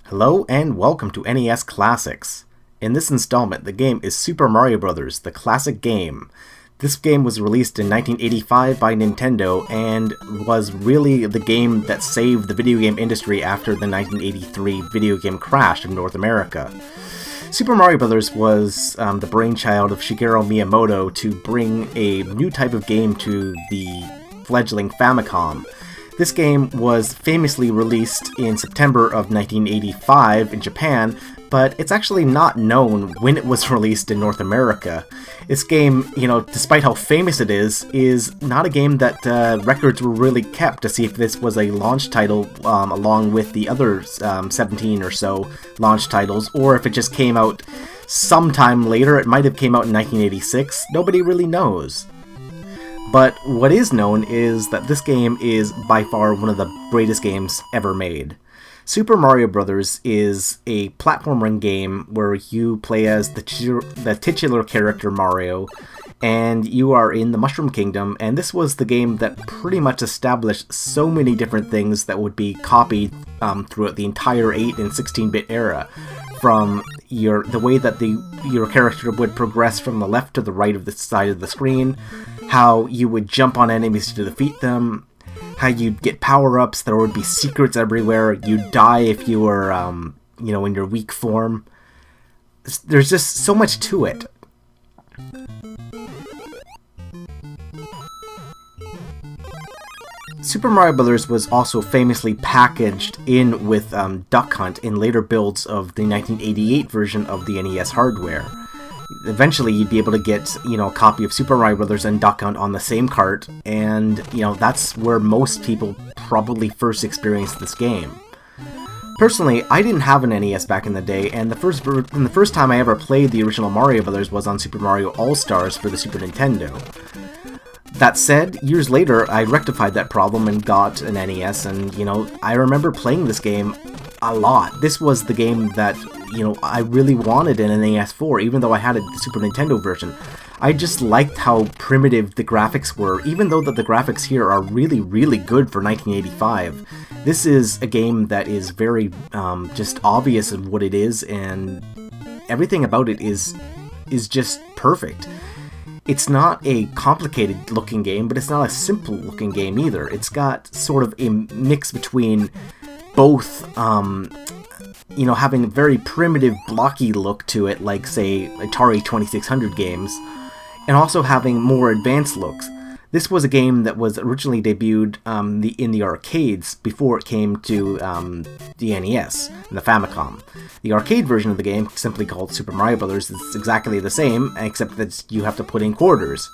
Hello and welcome to NES Classics. In this installment, the game is Super Mario Bros., the classic game. This game was released in 1985 by Nintendo and was really the game that saved the video game industry after the 1983 video game crash in North America. Super Mario Bros. Was the brainchild of Shigeru Miyamoto to bring a new type of game to the fledgling Famicom. This game was famously released in September of 1985 in Japan, but it's actually not known when it was released in North America. This game, despite how famous it is not a game that records were really kept to see if this was a launch title along with the other 17 or so launch titles, or if it just came out sometime later. It might have came out in 1986. Nobody really knows. But what is known is that this game is by far one of the greatest games ever made. Super Mario Bros. Is a platforming game where you play as the titular character Mario, and you are in the Mushroom Kingdom, and this was the game that pretty much established so many different things that would be copied throughout the entire 8 and 16-bit era. From the way that your character would progress from the left to the right of the side of the screen, how you would jump on enemies to defeat them, how you'd get power-ups, there would be secrets everywhere, you'd die if you were, in your weak form. There's just so much to it. Super Mario Bros. Was also famously packaged in with Duck Hunt in later builds of the 1988 version of the NES hardware. Eventually, you'd be able to get, a copy of Super Mario Bros. And Duck Hunt on the same cart, and, that's where most people probably first experienced this game. Personally, I didn't have an NES back in the day, and the first time I ever played the original Mario Bros. Was on Super Mario All-Stars for the Super Nintendo. That said, years later, I rectified that problem and got an NES, and, I remember playing this game a lot. This was the game that, I really wanted in an NES for, even though I had the Super Nintendo version. I just liked how primitive the graphics were, even though that the graphics here are really, really good for 1985. This is a game that is very, just obvious of what it is, and everything about it is just perfect. It's not a complicated looking game, but it's not a simple looking game either. It's got sort of a mix between both, having a very primitive, blocky look to it, like, say, Atari 2600 games, and also having more advanced looks. This was a game that was originally debuted in the arcades before it came to the NES and the Famicom. The arcade version of the game, simply called Super Mario Bros., is exactly the same, except that you have to put in quarters.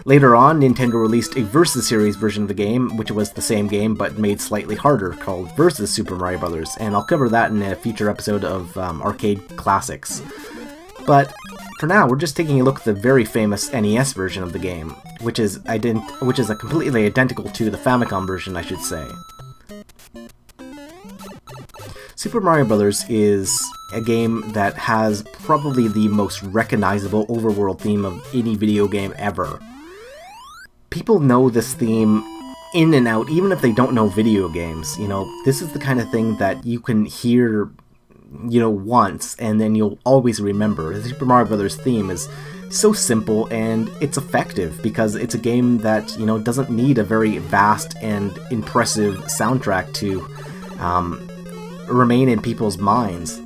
Later on, Nintendo released a Versus Series version of the game, which was the same game but made slightly harder, called Versus Super Mario Bros., and I'll cover that in a future episode of Arcade Classics. But for now, we're just taking a look at the very famous NES version of the game, which is completely identical to the Famicom version, I should say. Super Mario Bros. Is a game that has probably the most recognizable overworld theme of any video game ever. People know this theme in and out, even if they don't know video games. This is the kind of thing that you can hear once, and then you'll always remember. The Super Mario Bros. Theme is so simple, and it's effective, because it's a game that, doesn't need a very vast and impressive soundtrack to remain in people's minds.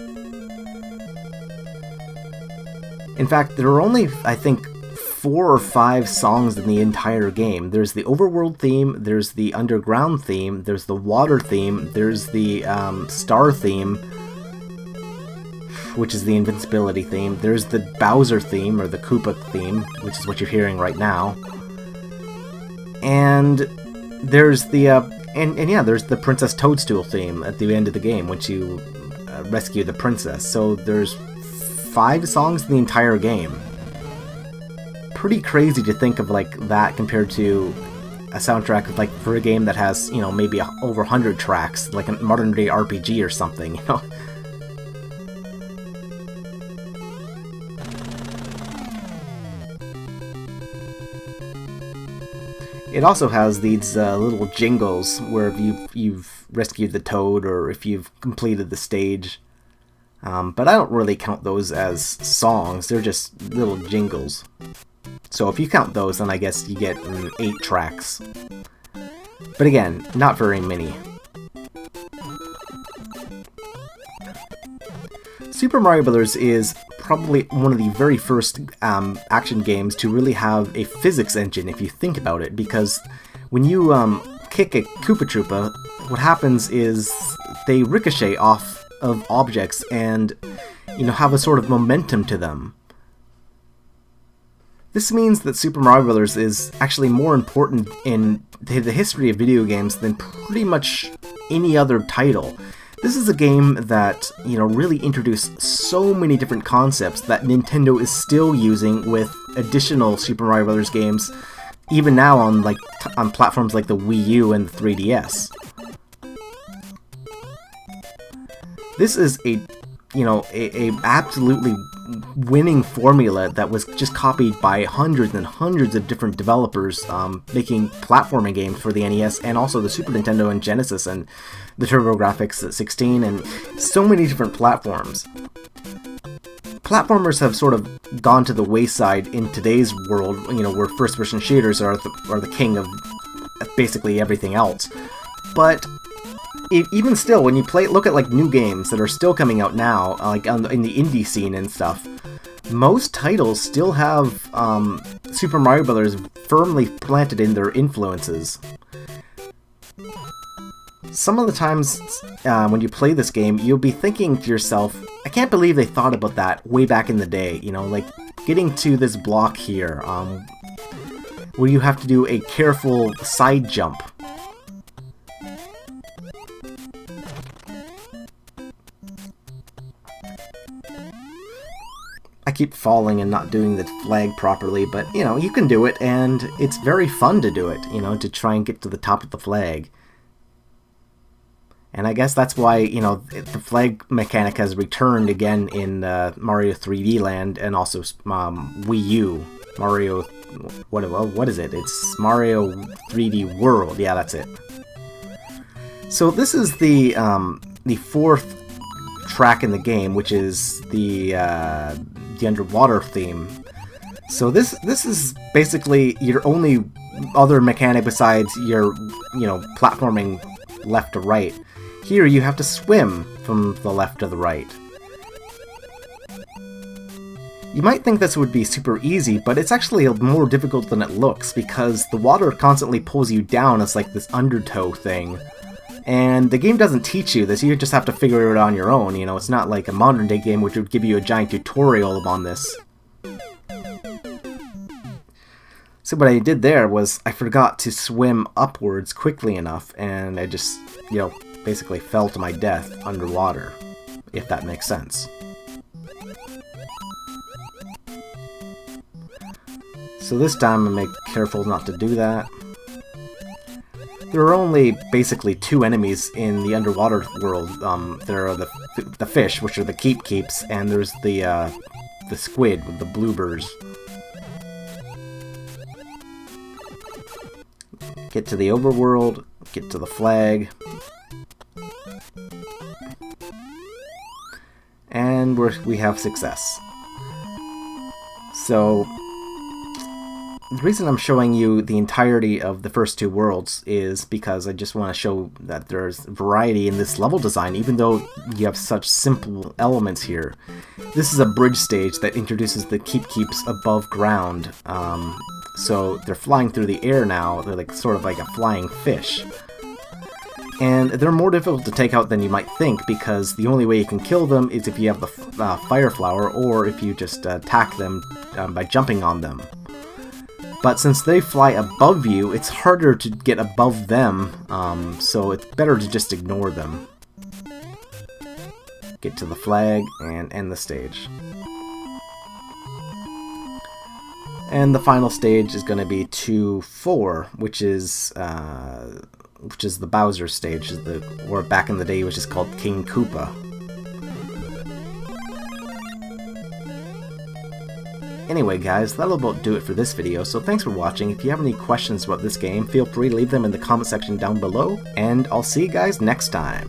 In fact, there are only, I think, 4 or 5 songs in the entire game. There's the overworld theme, there's the underground theme, there's the water theme, there's the star theme, which is the invincibility theme. There's the Bowser theme, or the Koopa theme, which is what you're hearing right now. And there's the there's the Princess Toadstool theme at the end of the game, once you rescue the princess. So there's 5 songs in the entire game. Pretty crazy to think of like that compared to a soundtrack of, like, for a game that has, maybe over 100 tracks, like a modern day RPG or something, It also has these little jingles where you've rescued the toad or if you've completed the stage. But I don't really count those as songs, they're just little jingles. So if you count those, then I guess you get 8 tracks. But again, not very many. Super Mario Bros. Is probably one of the very first action games to really have a physics engine, if you think about it, because when you kick a Koopa Troopa, what happens is they ricochet off of objects and, you know, have a sort of momentum to them. This means that Super Mario Bros. Is actually more important in the history of video games than pretty much any other title. This is a game that, you know, really introduced so many different concepts that Nintendo is still using with additional Super Mario Bros. Games, even now on on platforms like the Wii U and the 3DS. This is a absolutely winning formula that was just copied by hundreds and hundreds of different developers making platforming games for the NES and also the Super Nintendo and Genesis and the TurboGrafx 16 and so many different platforms. Platformers have sort of gone to the wayside in today's world, you know, where first-person shooters are the king of basically everything else. But even still, when you look at like new games that are still coming out now, like in the indie scene and stuff, most titles still have Super Mario Bros. Firmly planted in their influences. Some of the times when you play this game, you'll be thinking to yourself, I can't believe they thought about that way back in the day, you know, like getting to this block here, where you have to do a careful side jump. I keep falling and not doing the flag properly, but, you know, you can do it, and it's very fun to do it, you know, to try and get to the top of the flag. And I guess that's why, you know, the flag mechanic has returned again in Mario 3D Land and also Wii U. Mario... What is it? It's Mario 3D World. Yeah, that's it. So this is the 4th track in the game, which is the underwater theme. So this is basically your only other mechanic besides your, you know, platforming left to right. Here you have to swim from the left to the right. You might think this would be super easy, but it's actually more difficult than it looks because the water constantly pulls you down as like this undertow thing. And the game doesn't teach you this, you just have to figure it out on your own, you know, it's not like a modern day game which would give you a giant tutorial on this. So what I did there was I forgot to swim upwards quickly enough, and I just, you know, basically fell to my death underwater, if that makes sense. So this time I'm careful not to do that. There are only basically 2 enemies in the underwater world. There are the fish, which are the keeps, and there's the squid with the bloopers. Get to the overworld, get to the flag, and we have success. So the reason I'm showing you the entirety of the first 2 worlds is because I just want to show that there's variety in this level design, even though you have such simple elements here. This is a bridge stage that introduces the keeps above ground. So they're flying through the air now. They're like sort of like a flying fish. And they're more difficult to take out than you might think, because the only way you can kill them is if you have the fire flower, or if you just attack them by jumping on them. But since they fly above you, it's harder to get above them, so it's better to just ignore them. Get to the flag and end the stage. And the final stage is going to be 2-4, which is the Bowser stage, or back in the day, which is called King Koopa. Anyway guys, that'll about do it for this video, so thanks for watching. If you have any questions about this game, feel free to leave them in the comment section down below, and I'll see you guys next time.